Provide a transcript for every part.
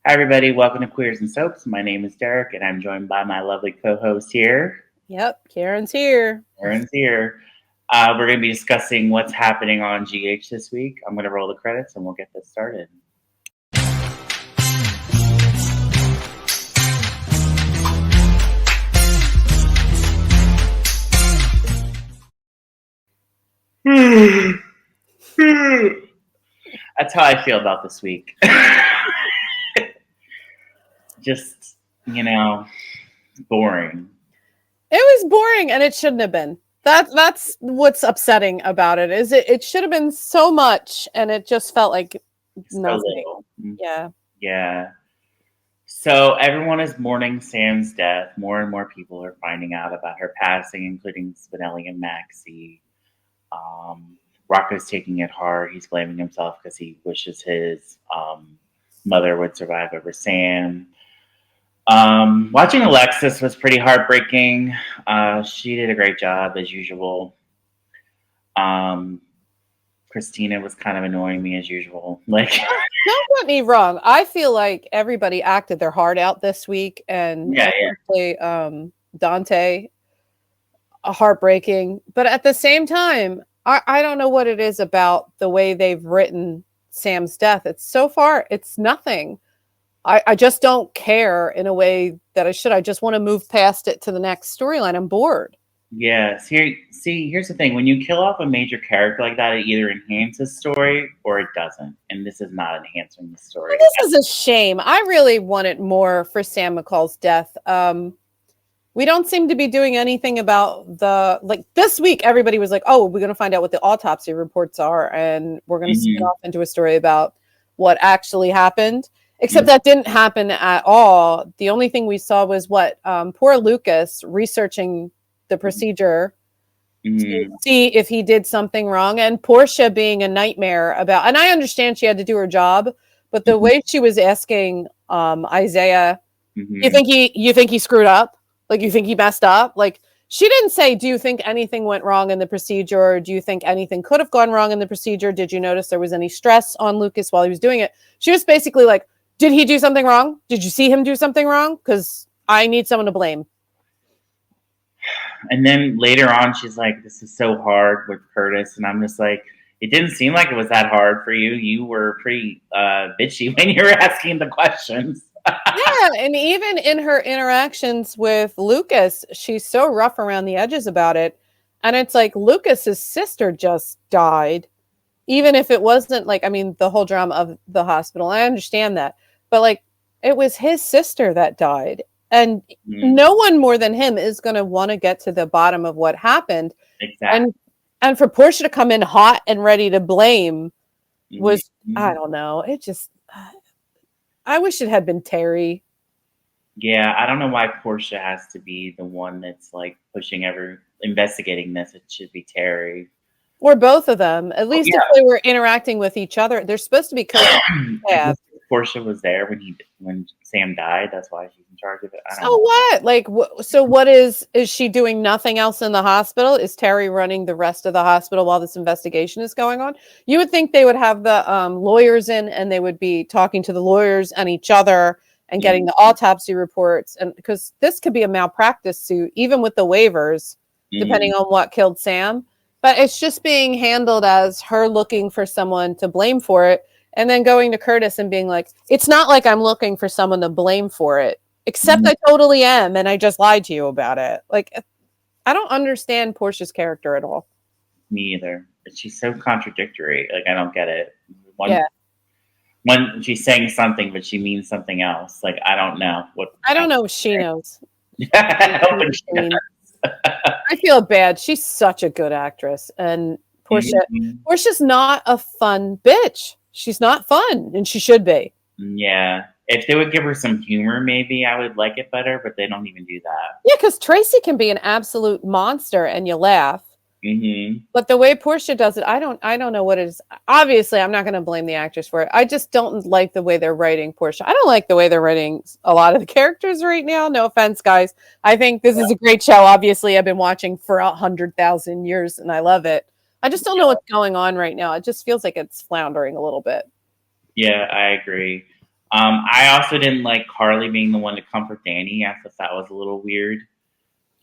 Hi, everybody. Welcome to Queers and Soaps. My name is Derek, and I'm joined by my lovely co-host here. Yep, Karen's here. Aaron's here. We're going to be discussing what's happening on GH this week. I'm going to roll the credits, and we'll get this started. That's how I feel about this week. Just, boring. It was boring, and it shouldn't have been. That's what's upsetting about it. Is it should have been so much, and it just felt like So nothing. little. Yeah. Yeah. So everyone is mourning Sam's death. More and more people are finding out about her passing, including Spinelli and Maxie. Rocco's taking it hard. He's blaming himself because he wishes his mother would survive over Sam. Watching Alexis was pretty heartbreaking. She did a great job as usual. Christina was kind of annoying me as usual. Like, Don't get me wrong. I feel like everybody acted their heart out this week, and especially Dante, heartbreaking. But at the same time, I don't know what it is about the way they've written Sam's death. It's nothing. I just don't care in a way that I should. I just want to move past it to the next storyline. I'm bored. yes. Here's the thing: when you kill off a major character like that, it either enhances story or it doesn't. And this is not enhancing the story. Well, this is a shame. I really wanted more for Sam McCall's death. We don't seem to be doing anything about this week. Everybody was like, "Oh, we're going to find out what the autopsy reports are, and we're going to spin off into a story about what actually happened." Except that didn't happen at all. The only thing we saw was poor Lucas researching the procedure to see if he did something wrong, and Portia being a nightmare about. And I understand she had to do her job, but the way she was asking Isaiah, you think he screwed up? Like, you think he messed up? Like, she didn't say, do you think anything went wrong in the procedure? Or do you think anything could have gone wrong in the procedure? Did you notice there was any stress on Lucas while he was doing it? She was basically like, did he do something wrong? Did you see him do something wrong? Because I need someone to blame. And then later on, she's like, this is so hard with Curtis. And I'm just like, it didn't seem like it was that hard for you. You were pretty bitchy when you were asking the questions. Yeah, and even in her interactions with Lucas, she's so rough around the edges about it. And it's like Lucas's sister just died. Even if it wasn't the whole drama of the hospital, I understand that. But it was his sister that died. And no one more than him is going to want to get to the bottom of what happened. Exactly. And for Portia to come in hot and ready to blame was, I don't know. It just, I wish it had been Terry. Yeah, I don't know why Portia has to be the one that's like investigating this. It should be Terry. Or both of them. At least if they were interacting with each other. They're supposed to be yeah. Portia was there when Sam died. That's why she's in charge of it. I don't know. What? So what is she doing nothing else in the hospital? Is Terry running the rest of the hospital while this investigation is going on? You would think they would have the lawyers in, and they would be talking to the lawyers and each other and getting the autopsy reports. And because this could be a malpractice suit, even with the waivers, depending on what killed Sam. But it's just being handled as her looking for someone to blame for it, and then going to Curtis and being like, it's not like I'm looking for someone to blame for it, except I totally am, and I just lied to you about it. Like, I don't understand Portia's character at all. Me either. She's so contradictory. Like, I don't get it. When she's saying something, but she means something else. Like, I don't know. I don't know if she knows. I feel bad. She's such a good actress. And Portia's not a fun bitch. She's not fun, and she should be. Yeah. If they would give her some humor, maybe I would like it better, but they don't even do that. Yeah, because Tracy can be an absolute monster, and you laugh. But the way Portia does it, I don't know what it is. Obviously, I'm not going to blame the actress for it. I just don't like the way they're writing Portia. I don't like the way they're writing a lot of the characters right now. No offense, guys. I think this is a great show. Obviously, I've been watching for 100,000 years, and I love it. I just don't know what's going on right now. It just feels like it's floundering a little bit. Yeah, I agree. I also didn't like Carly being the one to comfort Danny. I thought that was a little weird.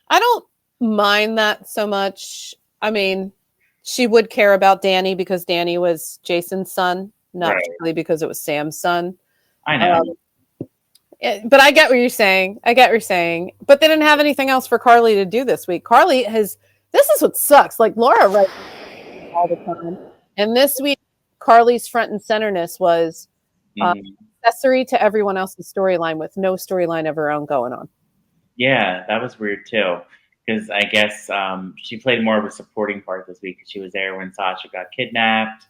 I don't mind that so much. I mean, she would care about Danny because Danny was Jason's son, not Right. really because it was Sam's son. I know. But I get what you're saying. I get what you're saying. But they didn't have anything else for Carly to do this week. Carly has. This is what sucks. Like Laura writes all the time, and this week Carly's front and centerness was Mhm. accessory to everyone else's storyline with no storyline of her own going on. Yeah, that was weird too. Because I guess she played more of a supporting part this week. She was there when Sasha got kidnapped.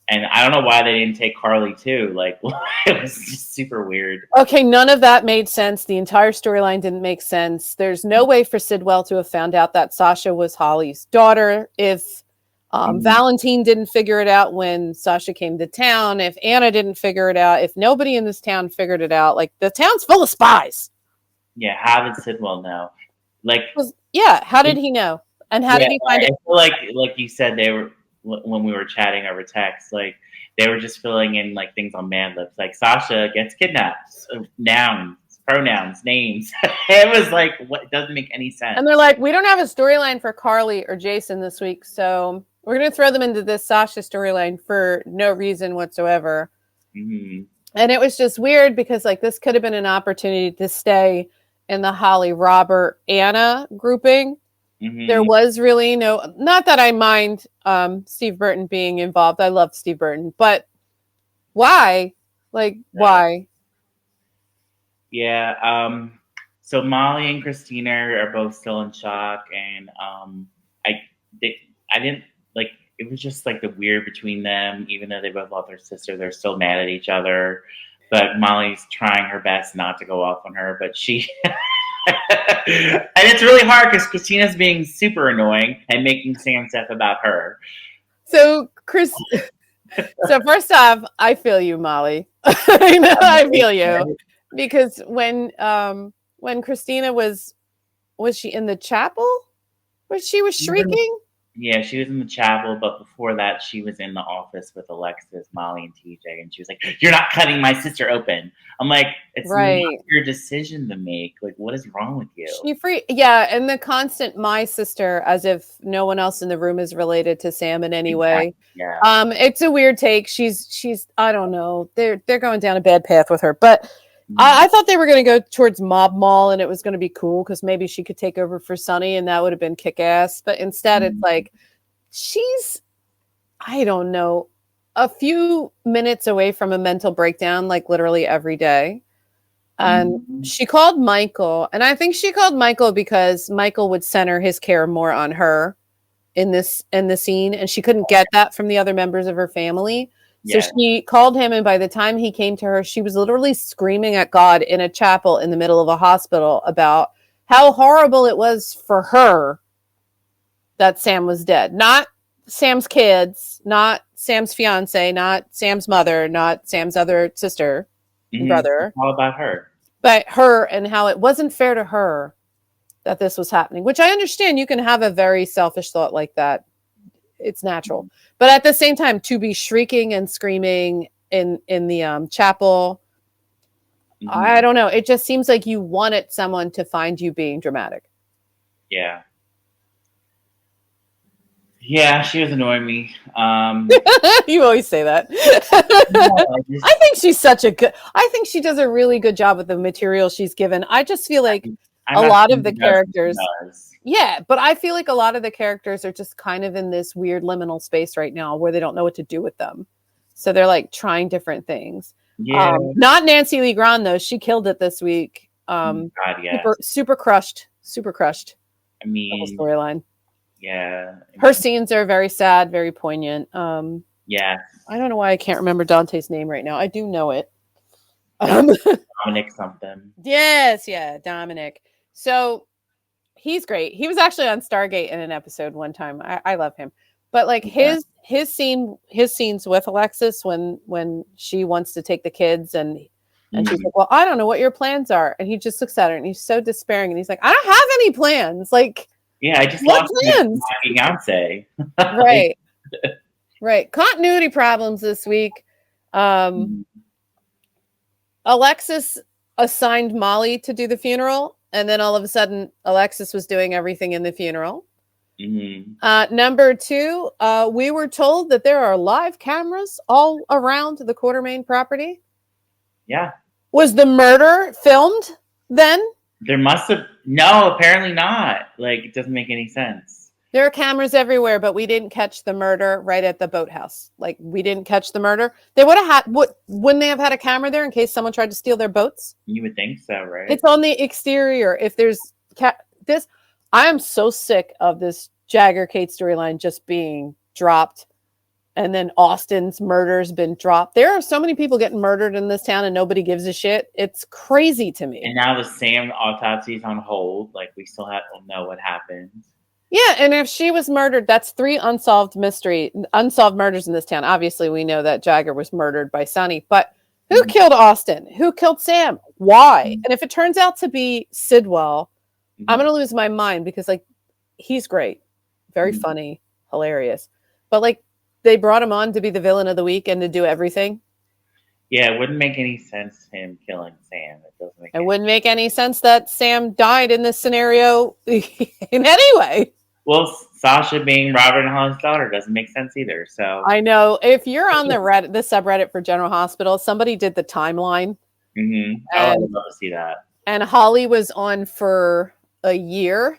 And I don't know why they didn't take Carly too. Like, it was just super weird. Okay, none of that made sense. The entire storyline didn't make sense. There's no way for Sidwell to have found out that Sasha was Holly's daughter. If Valentine didn't figure it out when Sasha came to town, if Anna didn't figure it out, if nobody in this town figured it out, like the town's full of spies. Yeah, how did Sidwell know? Like, yeah, how did he know? And how did he find I it? feel like you said, they were, when we were chatting over text, like they were just filling in like things on Mad Libs. Like Sasha gets kidnapped, nouns, pronouns, names. It was like, what? It doesn't make any sense. And they're like, we don't have a storyline for Carly or Jason this week, so we're going to throw them into this Sasha storyline for no reason whatsoever. Mm-hmm. And it was just weird because like this could have been an opportunity to stay in the Holly, Robert, Anna grouping. Mm-hmm. There was really no, not that I mind Steve Burton being involved. I love Steve Burton, but why? Like, why? Yeah. So Molly and Christina are both still in shock, and I didn't like. It was just like the weird between them. Even though they both love their sister, they're still mad at each other. But Molly's trying her best not to go off on her, but she. And it's really hard because Christina's being super annoying and making Sam stuff about her. So so first off, I feel you, Molly. I feel you because when Christina was she in the chapel where she was shrieking? Yeah, she was in the chapel, but before that, she was in the office with Alexis, Molly, and TJ, and she was like, "You're not cutting my sister open." I'm like, "It's not your decision to make. Like, what is wrong with you?" Yeah, and the constant "my sister," as if no one else in the room is related to Sam in any way. Yeah. It's a weird take. She's I don't know. They're going down a bad path with her, but. I thought they were going to go towards Mob Mall and it was going to be cool because maybe she could take over for Sunny and that would have been kick-ass. But instead, it's like she's, I don't know, a few minutes away from a mental breakdown, like literally every day. And she called Michael. And I think she called Michael because Michael would center his care more on her in the scene. And she couldn't get that from the other members of her family. So she called him, and by the time he came to her, she was literally screaming at God in a chapel in the middle of a hospital about how horrible it was for her that Sam was dead. Not Sam's kids, not Sam's fiance, not Sam's mother, not Sam's other sister and brother. It's all about her. But her, and how it wasn't fair to her that this was happening, which I understand. You can have a very selfish thought like that. It's natural. But at the same time, to be shrieking and screaming in the chapel, I don't know. It just seems like you wanted someone to find you being dramatic. Yeah. Yeah, she was annoying me. You always say that. I think she's I think she does a really good job with the material she's given. I just feel like a lot of the characters... Yeah, but I feel like a lot of the characters are just kind of in this weird liminal space right now where they don't know what to do with them. So they're like trying different things. Yeah. Not Nancy Lee Grahn, though. She killed it this week. God, yeah. Super crushed. I mean, the storyline. Yeah. Her scenes are very sad, very poignant. Yeah. I don't know why I can't remember Dante's name right now. I do know it. Dominic something. Yes, yeah, Dominic. So he's great. He was actually on Stargate in an episode one time. I love him. But like his scenes with Alexis when she wants to take the kids and she's like, well, I don't know what your plans are. And he just looks at her and he's so despairing and he's like, I don't have any plans. Like, yeah, I just lost my fiance. Right. Right. Continuity problems this week. Alexis assigned Molly to do the funeral, and then all of a sudden, Alexis was doing everything in the funeral. Mm-hmm. Number two, we were told that there are live cameras all around the Quartermain property. Yeah. Was the murder filmed then? There must have no, apparently not. Like it doesn't make any sense. There are cameras everywhere, but we didn't catch the murder right at the boathouse. Like we didn't catch the murder. They would have had wouldn't they have had a camera there in case someone tried to steal their boats? You would think so, right? It's on the exterior. If there's this, I am so sick of this Jagger Kate storyline just being dropped, and then Austin's murder's been dropped. There are so many people getting murdered in this town, and nobody gives a shit. It's crazy to me. And now the Sam autopsy is on hold. Like we still don't know what happened. Yeah, and if she was murdered, that's 3 unsolved murders in this town. Obviously, we know that Jagger was murdered by Sonny, but who killed Austin? Who killed Sam? Why? And if it turns out to be Sidwell, I'm going to lose my mind because, like, he's great. Very funny, hilarious. But, like, they brought him on to be the villain of the week and to do everything. Yeah, it wouldn't make any sense him killing Sam. It wouldn't make any sense that Sam died in this scenario in any way. Well, Sasha being Robert and Holly's daughter doesn't make sense either. So I know if you're on the subreddit for General Hospital, somebody did the timeline. Mm-hmm. I would love to see that. And Holly was on for a year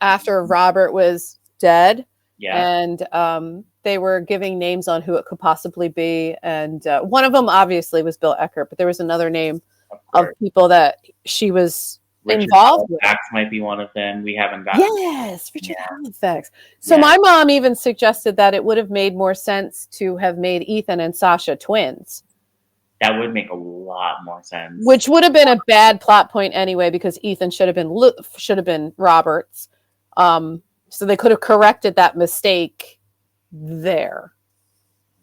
after Robert was dead. Yeah. And they were giving names on who it could possibly be. And one of them obviously was Bill Eckert, but there was another name of people that she was involved with. Halifax might be one of them. We haven't gotten. Yes, Richard Halifax. So my mom even suggested that it would have made more sense to have made Ethan and Sasha twins. That would make a lot more sense. Which would have been a bad plot point anyway, because Ethan should have been Roberts. So they could have corrected that mistake there.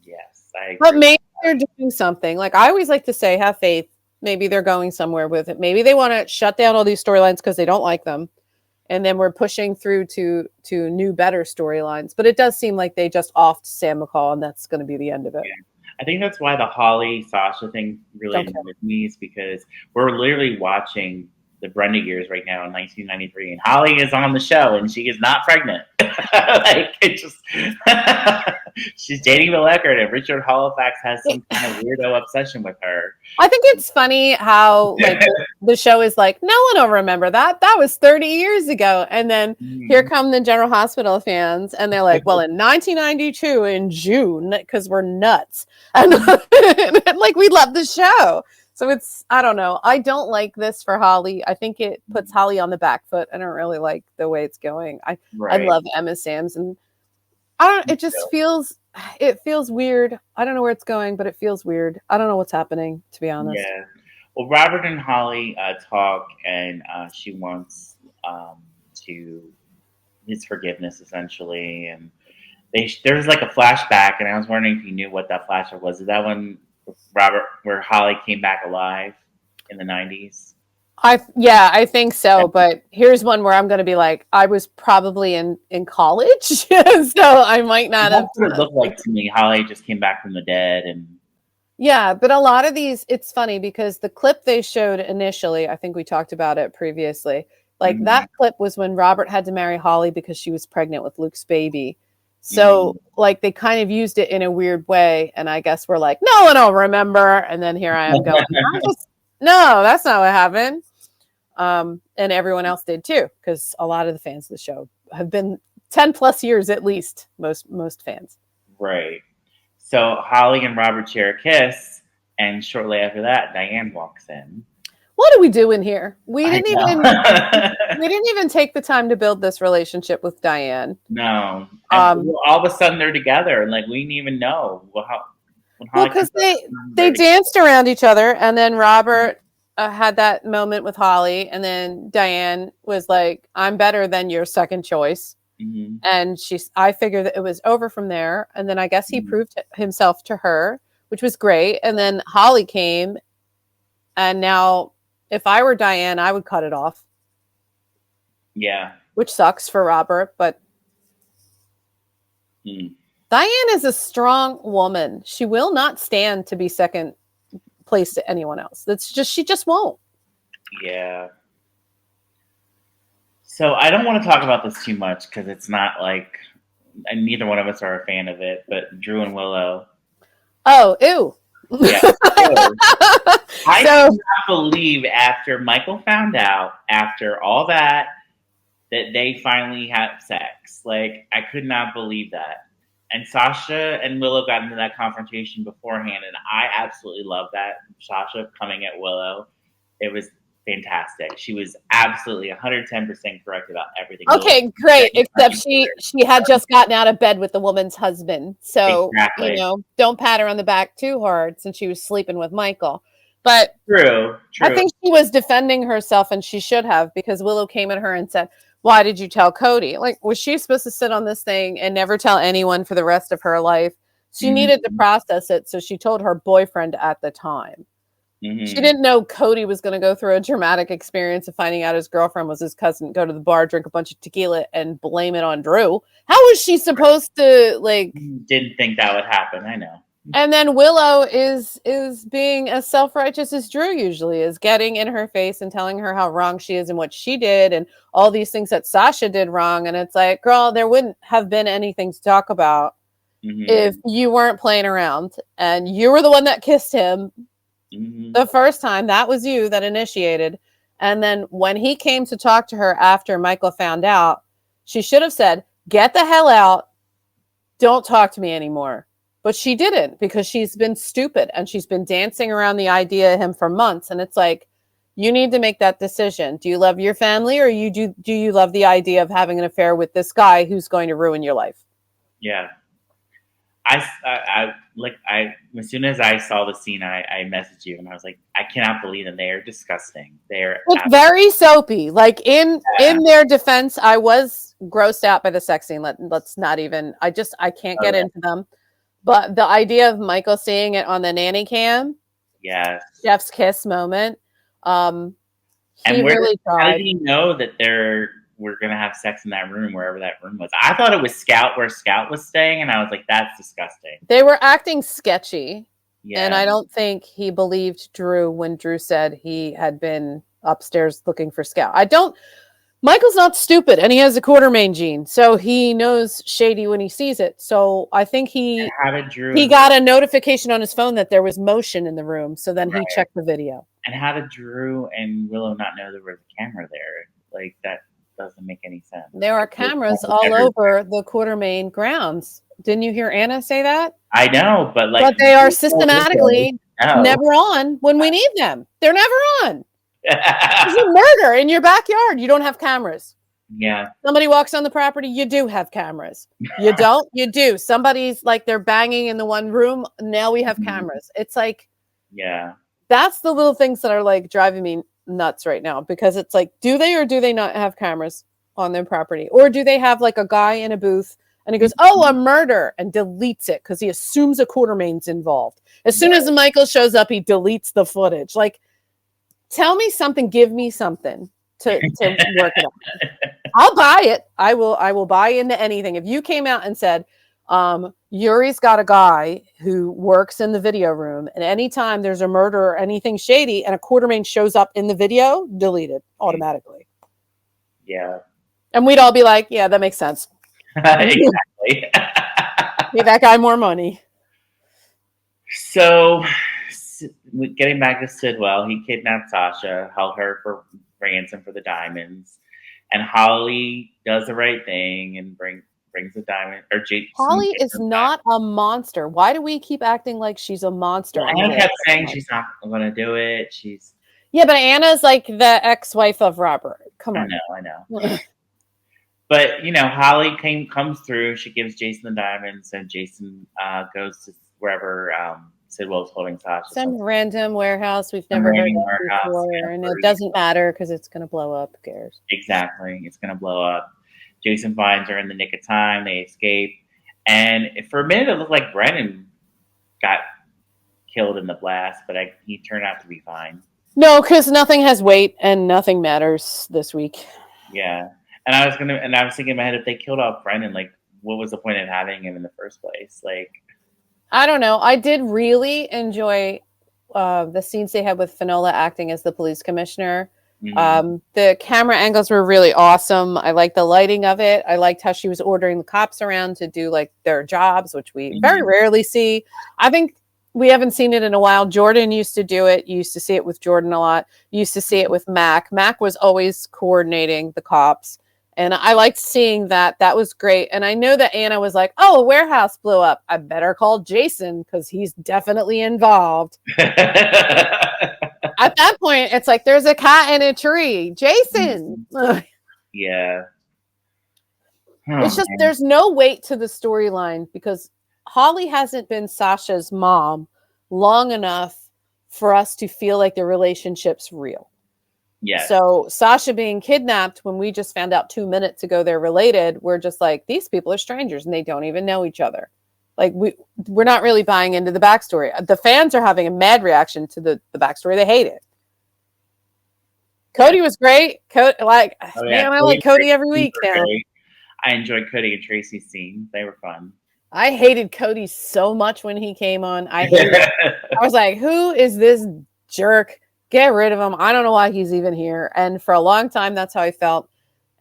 Yes, I agree. But maybe they're doing something. Like I always like to say, have faith. Maybe they're going somewhere with it. Maybe they want to shut down all these storylines because they don't like them. And then we're pushing through to new, better storylines. But it does seem like they just offed Sam McCall, and that's going to be the end of it. Yeah. I think that's why the Holly Sasha thing really annoyed me, is because we're literally watching the Brenda years right now in 1993, and Holly is on the show, and she is not pregnant. Like it just, she's dating Bill Eckert, and Richard Halifax has some kind of weirdo obsession with her. I think it's funny how like the show is like, no one will remember that. That was 30 years ago, and then here come the General Hospital fans, and they're like, well, in 1992 in June, because we're nuts, and like we love the show. So it's, I don't know. I don't like this for Holly. I think it puts Holly on the back foot. I don't really like the way it's going. I love Emma Samms, and it just feels weird. I don't know where it's going, but it feels weird. I don't know what's happening, to be honest. Yeah. Well, Robert and Holly talk, and she wants to his forgiveness, essentially. And there's like a flashback, and I was wondering if you knew what that flashback was. Is that when where Holly came back alive in the 90s? I think so. But here's one where I'm going to be like, I was probably in college, so I might not have. That's what it looked like to me. Holly just came back from the dead, and yeah, but a lot of these, it's funny because the clip they showed initially, I think we talked about it previously. Like that clip was when Robert had to marry Holly because she was pregnant with Luke's baby. So like they kind of used it in a weird way, and I guess we're like, no one will remember. And then here I am going, no, that's not what happened. And everyone else did too, because a lot of the fans of the show have been 10 plus years at least. Most fans, right? So Holly and Robert share a kiss, and shortly after that, Diane walks in. What are we doing here? We didn't even take the time to build this relationship with Diane. No. All of a sudden they're together, and like we didn't even know. Because they danced around each other, and then Robert had that moment with Holly, and then Diane was like, "I'm better than your second choice," and I figured that it was over from there. And then I guess he proved himself to her, which was great. And then Holly came, and now. If I were Diane, I would cut it off. Yeah. Which sucks for Robert, but Diane is a strong woman. She will not stand to be second place to anyone else. That's just, she just won't. Yeah. So I don't want to talk about this too much because it's not like, and neither one of us are a fan of it, but Drew and Willow. Oh, ew. Yeah. Ew. I So cannot believe after Michael found out, after all that they finally had sex. Like, I could not believe that. And Sasha and Willow got into that confrontation beforehand, and I absolutely love that. Sasha coming at Willow. It was fantastic. She was absolutely 110% correct about everything. okay, great. Except she had just gotten out of bed with the woman's husband. So, Exactly. don't pat her on the back too hard since she was sleeping with Michael. But True. I think she was defending herself, and she should have, because Willow came at her and said, "Why did you tell Cody?" Like, was she supposed to sit on this thing and never tell anyone for the rest of her life? She needed to process it, so she told her boyfriend at the time. She didn't know Cody was going to go through a dramatic experience of finding out his girlfriend was his cousin, go to the bar, drink a bunch of tequila, and blame it on Drew. How was she supposed to, like... Didn't think that would happen, I know. And then Willow is being as self-righteous as Drew usually is, getting in her face and telling her how wrong she is and what she did and all these things that Sasha did wrong. And it's like, girl, there wouldn't have been anything to talk about if you weren't playing around. And you were the one that kissed him the first time. That was you that initiated. And then when he came to talk to her after Michael found out, she should have said, "Get the hell out. Don't talk to me anymore." But she didn't, because she's been stupid and she's been dancing around the idea of him for months. And it's like, you need to make that decision. Do you love your family, or do you love the idea of having an affair with this guy who's going to ruin your life? Yeah. I as soon as I saw the scene, I messaged you and I was like, I cannot believe them. They are disgusting. It's very soapy. Like, in their defense, I was grossed out by the sex scene. Let's not even. I can't get into them. But the idea of Michael seeing it on the nanny cam, yes, Jeff's kiss moment. He and really tried. How did he know that we're gonna have sex in that room, wherever that room was? I thought it was where Scout was staying, and I was like, that's disgusting. They were acting sketchy, yeah. And I don't think he believed Drew when Drew said he had been upstairs looking for Scout. Michael's not stupid, and he has a Quartermain gene, so he knows shady when he sees it. So I think he got a notification on his phone that there was motion in the room, so then he checked the video. And how did Drew and Willow not know there was a camera there? Like, that doesn't make any sense. There are cameras all over the Quartermain grounds. Didn't you hear Anna say that? I know, but they are systematically never on when we need them. They're never on. There's a murder in your backyard. You don't have cameras. Yeah. Somebody walks on the property. You do have cameras. You don't? You do. Somebody's like, they're banging in the one room. Now we have cameras. It's like, yeah, that's the little things that are like driving me nuts right now, because it's like, do they or do they not have cameras on their property? Or do they have like a guy in a booth and he goes, "Oh, a murder," and deletes it because he assumes a Quartermain's involved. As soon as Michael shows up, he deletes the footage. Like, tell me something, give me something to work it out. I'll buy it. I will buy into anything. If you came out and said, Yuri's got a guy who works in the video room, and anytime there's a murder or anything shady and a Quartermain shows up in the video, delete it automatically. Yeah. And we'd all be like, yeah, that makes sense. Exactly. Pay that guy more money. So, getting back to Sidwell, he kidnapped Sasha, held her for ransom for the diamonds, and Holly does the right thing and brings the diamond. Or Holly is not a monster. Why do we keep acting like she's a monster? Well, Anna kept saying she's not going to do it. Yeah, but Anna's like the ex-wife of Robert. Come on. I know. But, Holly comes through. She gives Jason the diamonds, and Jason goes to wherever Sidwell's holding Sasha. Some random warehouse we've never heard of before, and it doesn't matter because it's going to blow up. Who cares? Exactly. It's going to blow up. Jason finds her in the nick of time. They escape. And for a minute, it looked like Brennan got killed in the blast, but he turned out to be fine. No, because nothing has weight and nothing matters this week. Yeah. And I was thinking in my head, if they killed off Brennan, like, what was the point of having him in the first place? Like, I don't know. I did really enjoy the scenes they had with Finola acting as the police commissioner. Mhm. The camera angles were really awesome. I liked the lighting of it. I liked how she was ordering the cops around to do like their jobs, which we very Mhm. rarely see. I think we haven't seen it in a while. Jordan used to do it. You used to see it with Jordan a lot. You used to see it with Mac. Mac was always coordinating the cops. And I liked seeing that. That was great. And I know that Anna was like, oh, a warehouse blew up. I better call Jason because he's definitely involved. At that point, it's like there's a cat in a tree. Jason. Mhm. Yeah. It's Oh just man. there's no weight to the storyline because Holly hasn't been Sasha's mom long enough for us to feel like the relationship's real. Yes. So Sasha being kidnapped when we just found out 2 minutes ago they're related, we're just like, these people are strangers and they don't even know each other. Like we're not really buying into the backstory. The fans are having a mad reaction to the backstory. They hate it. Yeah. Cody was great. Like, Oh yeah. man, I Cody like and Cody every Tracy week were now. great. I enjoyed Cody and Tracy's scenes. They were fun. I hated Cody so much when he came on. I was like, who is this jerk? Get rid of him. I don't know why he's even here. And for a long time, that's how I felt.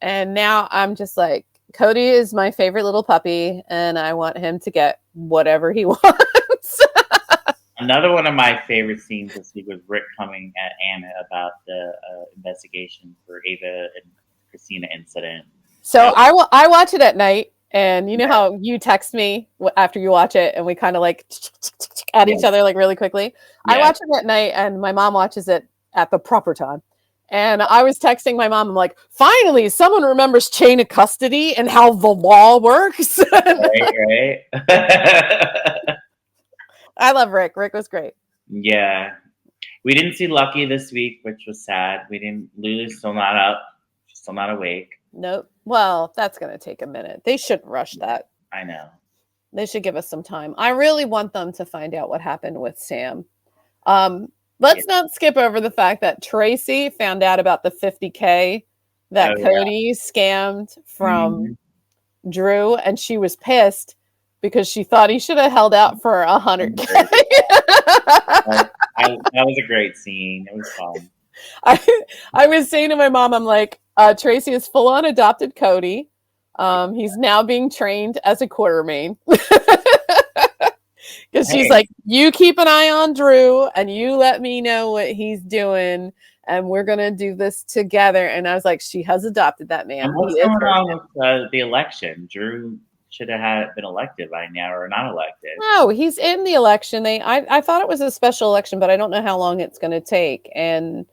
And now I'm just like, Cody is my favorite little puppy, and I want him to get whatever he wants. Another one of my favorite scenes this week was Rick coming at Anna about the investigation for Ava and Christina incident. So That I watch it at night, and you know yeah, how you text me after you watch it, and we kind of like at yeah, each other like really quickly. I yeah. watch it at night, and my mom watches it at the proper time. And I was texting my mom. I'm like, finally, someone remembers chain of custody and how the law works. Right, right. I love Rick. Rick was great. Yeah. We didn't see Lucky this week, which was sad. We didn't. Lulu's still not up. She's still not awake. Nope. Well, that's going to take a minute. They shouldn't rush that. I know. They should give us some time. I really want them to find out what happened with Sam. Um, Yeah. let's not skip over the fact that Tracy found out about the 50K Oh that yeah. Cody scammed from Mhm. Drew, and she was pissed because she thought he should have held out for 100K. That was a great scene. It was fun. I, I was saying to my mom, I'm like, Tracy is full on adopted Cody. He's now being trained as a quartermain. Because she's Hey, like, you keep an eye on Drew and you let me know what he's doing. And we're going to do this together. And I was like, she has adopted that and man. He what's is going her. on with the election? Drew should have been elected by now, or not elected. No, he's in the election. I thought it was a special election, but I don't know how long it's going to take. And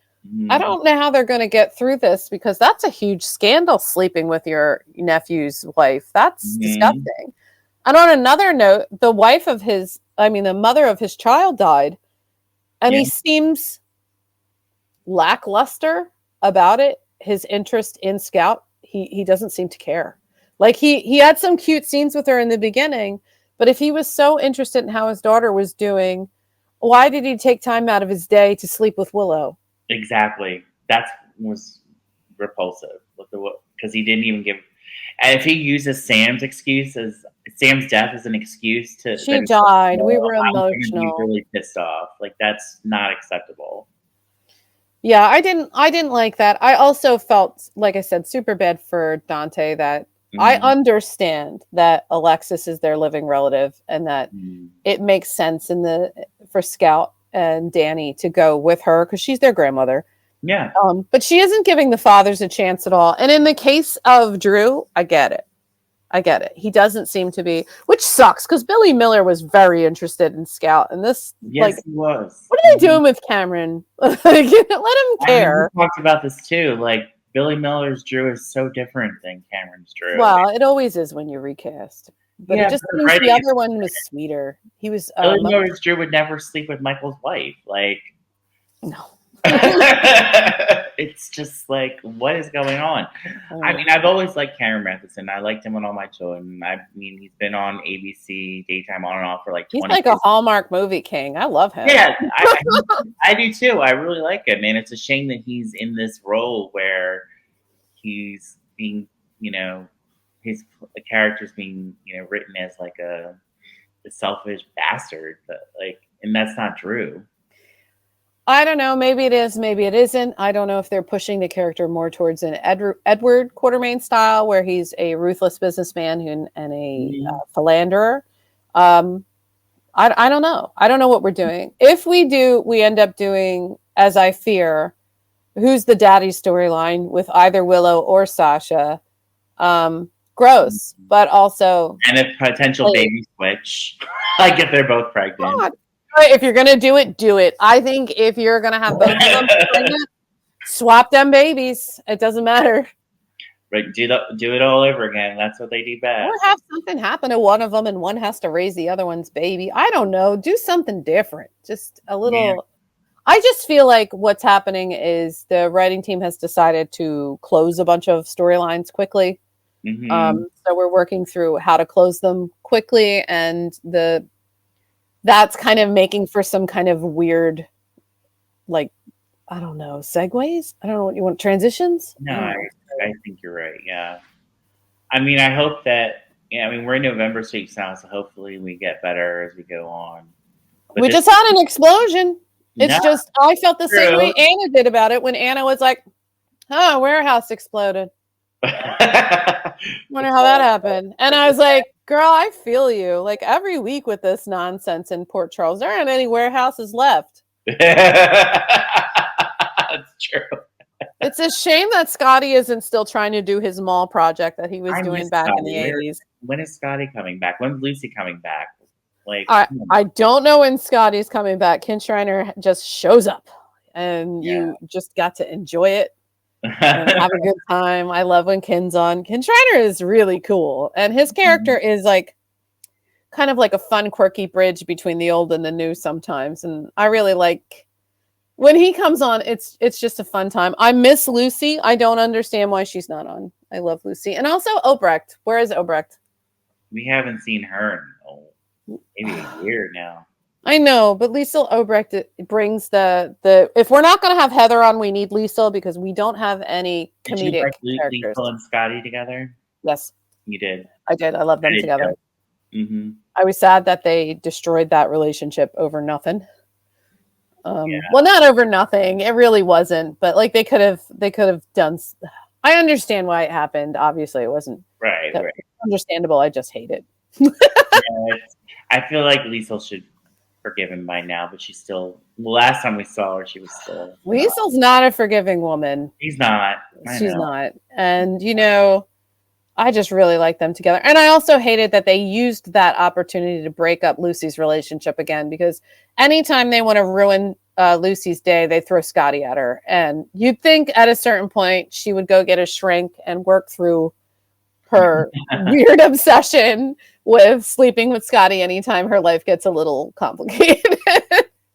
I Mhm. don't know how they're going to get through this because that's a huge scandal sleeping with your nephew's wife. That's Mhm. disgusting. And on another note, the mother of his child died, and Yeah. he seems lackluster about it. His interest in Scout, he doesn't seem to care. Like he had some cute scenes with her in the beginning, but if he was so interested in how his daughter was doing, why did he take time out of his day to sleep with Willow? Exactly. That was repulsive. Because he didn't even give. And if he uses Sam's death as an excuse to She then, died. We were I'm going to be emotional. really pissed off. Like that's not acceptable. Yeah, I didn't like that. I also felt, like I said, super bad for Dante that I Mhm. understand that Alexis is their living relative and that Mhm. it makes sense for Scout and Danny to go with her because she's their grandmother. Yeah. But she isn't giving the fathers a chance at all. And in the case of Drew, I get it. I get it. He doesn't seem to be, which sucks because Billy Miller was very interested in Scout. And this, Yes, like, he was. what are they Mhm. doing with Cameron? Like, let him I mean, we care. talked about this too. Like Billy Miller's Drew is so different than Cameron's Drew. Well, it always is when you recast. But it Yeah, just but seems the writing is other one was sweeter. He was Billy Miller's Drew would never sleep with Michael's wife. Like no. it's just like what is going on? I Uh, mean, I've always liked Cameron Matheson. I liked him on All My Children. I mean, he's been on ABC daytime on and off for like he's 20 like a years. Hallmark movie king. I love him. Yeah, I do too. I really like him, and it's a shame that he's in this role where he's being, you know, his the character's being, written as like a selfish bastard, but like, and that's not Drew. I don't know. Maybe it is. Maybe it isn't. I don't know if they're pushing the character more towards an Edward Quartermain style, where he's a ruthless businessman and a philanderer. Um, I don't know. I don't know what we're doing. If we do, we end up doing, as I fear, who's the daddy storyline with either Willow or Sasha. Gross, but also, and a potential baby switch. Like if they're both pregnant. God. If you're gonna do it. I think if you're gonna have both of them pregnant, swap them babies. It doesn't matter. Right, do it all over again. That's what they do best. Or have something happen to one of them and one has to raise the other one's baby. I don't know. Do something different. Just a little. Yeah. I just feel like what's happening is the writing team has decided to close a bunch of storylines quickly. Mm-hmm. So we're working through how to close them quickly, and that's kind of making for some kind of weird, like, I don't know, segues. I don't know what you want, transitions. No, I think you're right. Yeah, I mean, I hope that. Yeah, I mean, we're in November weeks now, so hopefully we get better as we go on. But we just had an explosion. It's just, I felt the same way Anna did about it when Anna was like, "Oh, warehouse exploded." Wonder how that happened. And I was like, girl, I feel you. Like every week with this nonsense in Port Charles, there aren't any warehouses left. That's true. It's a shame that Scotty isn't still trying to do his mall project that he was doing back in the 80s. When is Scotty coming back? When's Lucy coming back? Like, I don't know when Scotty's coming back. Ken Schreiner just shows up and you just got to enjoy it. And have a good time. I love when Ken's on. Ken Schreiner is really cool, and his character is like kind of like a fun, quirky bridge between the old and the new sometimes. And I really like when he comes on. It's just a fun time. I miss Lucy. I don't understand why she's not on. I love Lucy, and also Obrecht. Where is Obrecht? We haven't seen her in maybe a year now. I know, but Liesel Obrecht brings the if we're not going to have Heather on, we need Liesel because we don't have any comedic characters. Liesel and Scotty together? Yes. You did? I did. I love them together. Mm-hmm. I was sad that they destroyed that relationship over nothing. Well, not over nothing. It really wasn't, but like they could have done. I understand why it happened. Obviously, it wasn't right. Understandable. I just hate it. I feel like Liesel should forgiven by now, but she's still. Last time we saw her, she was still. Liesel's not a forgiving woman. She's not. She's not, and I just really like them together. And I also hated that they used that opportunity to break up Lucy's relationship again, because anytime they want to ruin Lucy's day, they throw Scotty at her, and you'd think at a certain point she would go get a shrink and work through her weird obsession with sleeping with Scotty anytime her life gets a little complicated.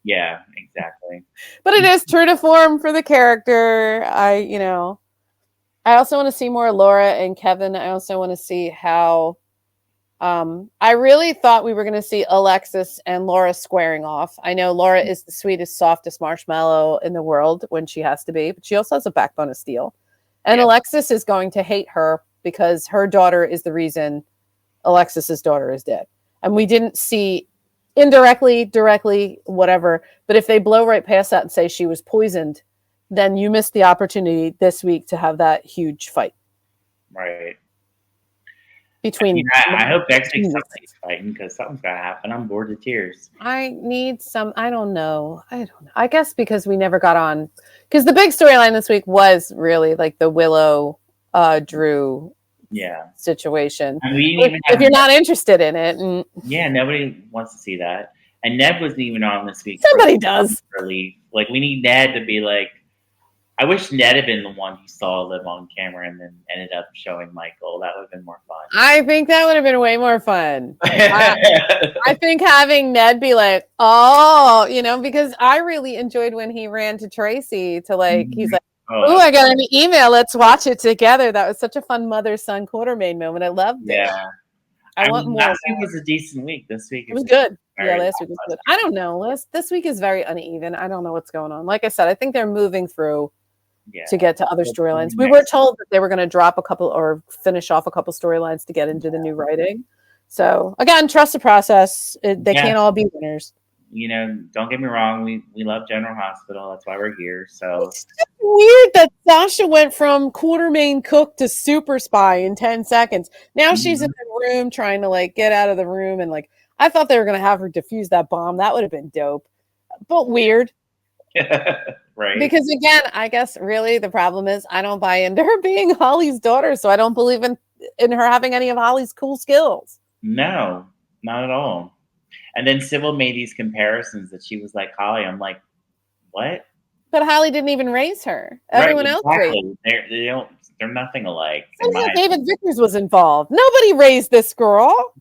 Yeah, exactly. But it is true to form for the character. I also want to see more Laura and Kevin. I also want to see how I really thought we were going to see Alexis and Laura squaring off. I know Laura is the sweetest, softest marshmallow in the world when she has to be, but she also has a backbone of steel. And Alexis is going to hate her because her daughter is the reason Alexis's daughter is dead. And we didn't see indirectly, directly, whatever. But if they blow right past that and say she was poisoned, then you missed the opportunity this week to have that huge fight. Right. Between I hope next week somebody's fighting, because something's got to happen. I'm bored to tears. I don't know. I guess because we never got on. Because the big storyline this week was really like the Willow Drew situation. And if you're not interested in it. Nobody wants to see that. And Ned wasn't even on this week. Somebody does. Relief. Like, we need Ned to be like, I wish Ned had been the one who saw them on camera and then ended up showing Michael. That would have been more fun. I think that would have been way more fun. I think having Ned be like, because I really enjoyed when he ran to Tracy to he's like, I got an email. Let's watch it together. That was such a fun mother-son Quartermain moment. I loved it. Yeah. I want more. Last week was a decent week. This week it was good. Last week was good. I don't know. This week is very uneven. I don't know what's going on. Like I said, I think they're moving through to get to other storylines. We were told that they were going to drop a couple or finish off a couple storylines to get into the new writing. So again, trust the process. They can't all be winners. don't get me wrong. We love General Hospital. That's why we're here. So It's just weird that Sasha went from Quartermain cook to super spy in 10 seconds. Now she's in mhm. the room trying to like get out of the room, and like I thought they were gonna have her defuse that bomb. That would have been dope. But weird. Right? Because again, I guess really the problem is I don't buy into her being Holly's daughter, so I don't believe in her having any of Holly's cool skills. No, not at all. And then Sybil made these comparisons that she was like Holly. I'm like, what? But Holly didn't even raise her. Right? Everyone else raised. Exactly. They don't. They're nothing alike in Somehow my David Vickers was involved. Nobody raised this girl.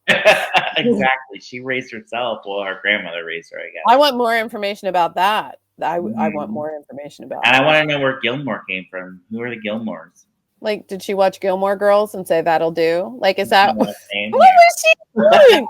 exactly. She raised herself. Well, her grandmother raised her, I I guess. want more information about that. I want Mhm. more information about And I that. want to know where Gilmore came from. Who are the Gilmores? Like, did she watch Gilmore Girls and say that'll do? Like, is that You know what what I'm saying? was she doing?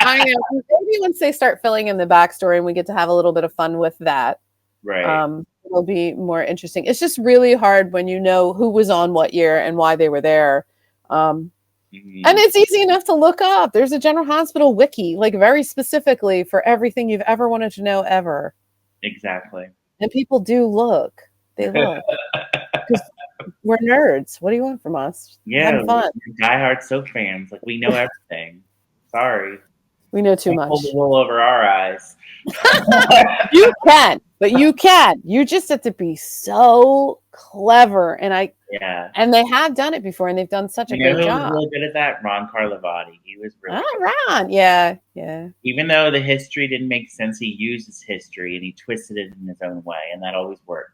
I know. Maybe once they start filling in the backstory and we get to have a little bit of fun with that, Right. it'll be more interesting. It's just really hard when you know who was on what year and why they were there. And Hmm. it's easy enough to look up. There's a General Hospital wiki, like very specifically for everything you've ever wanted to know ever. Exactly. And people do look. They look. Because we're nerds. What do you want from us? Yeah, Having fun. we're diehard soap fans. Like we know everything. Sorry, We know too don't pull the much. wool over our eyes. You can, but you can. You just have to be so clever. Yeah. And they have done it before, and they've done such a You know great who was job. really good at that? Ron Carlivati. He was really Oh, good. Ron. Yeah, yeah. Even though the history didn't make sense, he used his history and he twisted it in his own way, and that always worked.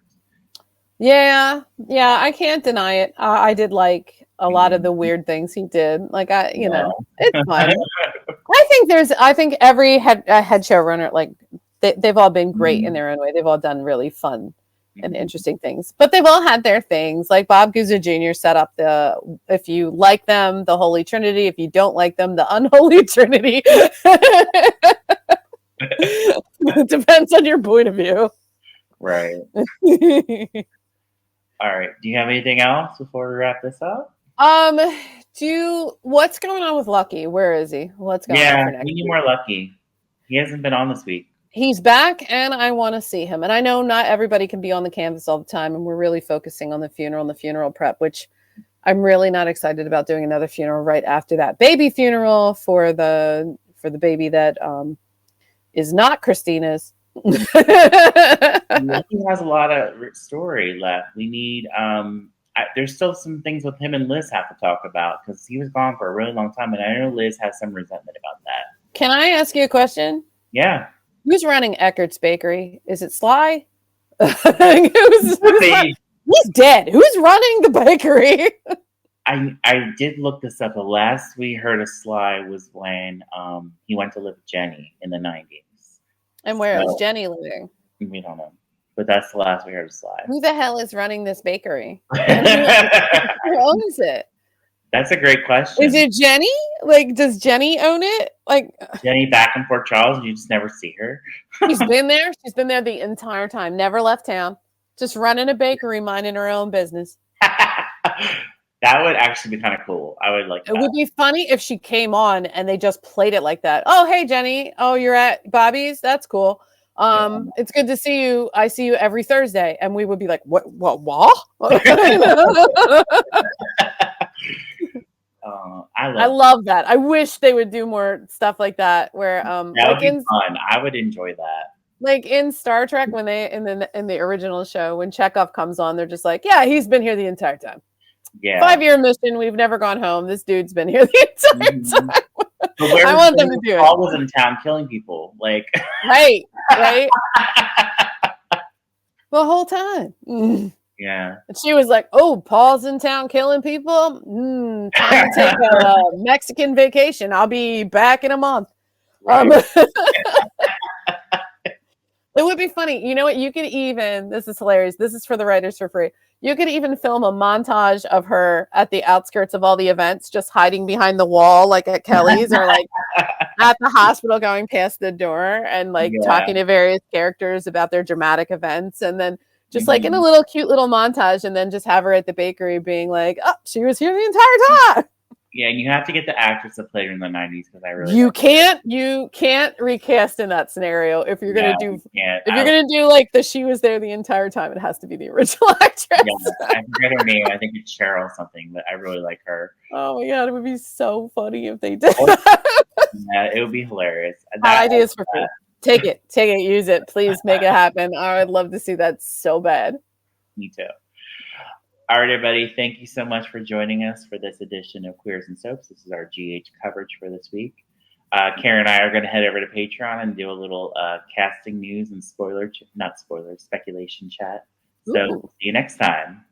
Yeah, yeah, I can't deny it. I did like a lot of the Mhm. weird things he did. Like No. it's fun. I think every head showrunner, like they've all been great in Mhm. their own way. They've all done really fun and Mhm. interesting things, but they've all had their things. Like Bob Guzzo Jr. set up if you like them, the Holy Trinity. If you don't like them, the Unholy Trinity. It depends on your point of view. Right. All right. Do you have anything else before we wrap this up? um, what's going on with Lucky? Where is he? What's going on Yeah, for next we need week? more Lucky. He hasn't been on this week. He's back and I want to see him. And I know not everybody can be on the canvas all the time. And we're really focusing on the funeral and the funeral prep, which I'm really not excited about doing another funeral right after that baby funeral for the baby that is not Christina's. Lucky has a lot of story left. We need. There's still some things with him and Liz have to talk about because he was gone for a really long time, and I know Liz has some resentment about that. Can I ask you a question? Yeah. Who's running Eckert's Bakery? Is it Sly? See, He's dead. Who's running the bakery? I did look this up. The last we heard of Sly was when he went to live with Jenny in the 90s. And where is So Jenny living? we don't know, but that's the last we heard of Sly. Who the hell is running this bakery? And who owns it? That's a great question. Is it Jenny? Like, does Jenny own it? Like, Jenny back in Port Charles, and you just never see her. she's been there. She's been there the entire time. Never left town. Just running a bakery, minding her own business. That would actually be kind of cool. I would like that. It would be funny if she came on and they just played it like that. Oh, hey Jenny. Oh, you're at Bobby's. That's cool. It's good to see you. I see you every Thursday, and we would be like, what? I love that. I wish they would do more stuff like that. Where that like would be fun. I would enjoy that. like in Star Trek when they in the original show when Chekhov comes on, they're just like, yeah, he's been here the entire time. Yeah. 5-year mission. We've never gone home. This dude's been here the entire time. I want them to do it. Paul was in town killing people. Like right. The whole time. Yeah. And she was like, "Oh, Paul's in town killing people. Time to take a Mexican vacation. I'll be back in a month." Right. It would be funny. You know what? You could even, this is hilarious. This is for the writers for free. You could even film a montage of her at the outskirts of all the events, just hiding behind the wall, like at Kelly's or like at the hospital going past the door and like talking to various characters about their dramatic events. And then just like in a little cute little montage and then just have her at the bakery being like, oh, she was here the entire time. Yeah, and you have to get the actress that played her in the 90s because I really You like can't recast in that scenario if you're her. No, gonna do you can't. if you're gonna do like the she was there the entire time. It has to be the original Yeah, actress. I forget her name. I think it's Cheryl something, but I really like her. Oh my god, it would be so funny if they did Oh, that. yeah, it would be hilarious. Hot That ideas for free. Take it, use it. Please make it happen. I would love to see that so bad. me too. All right, everybody. Thank you so much for joining us for this edition of Queers and Soaps. This is our GH coverage for this week. Karen and I are going to head over to Patreon and do a little casting news and speculation chat. So, Ooh. see you next time.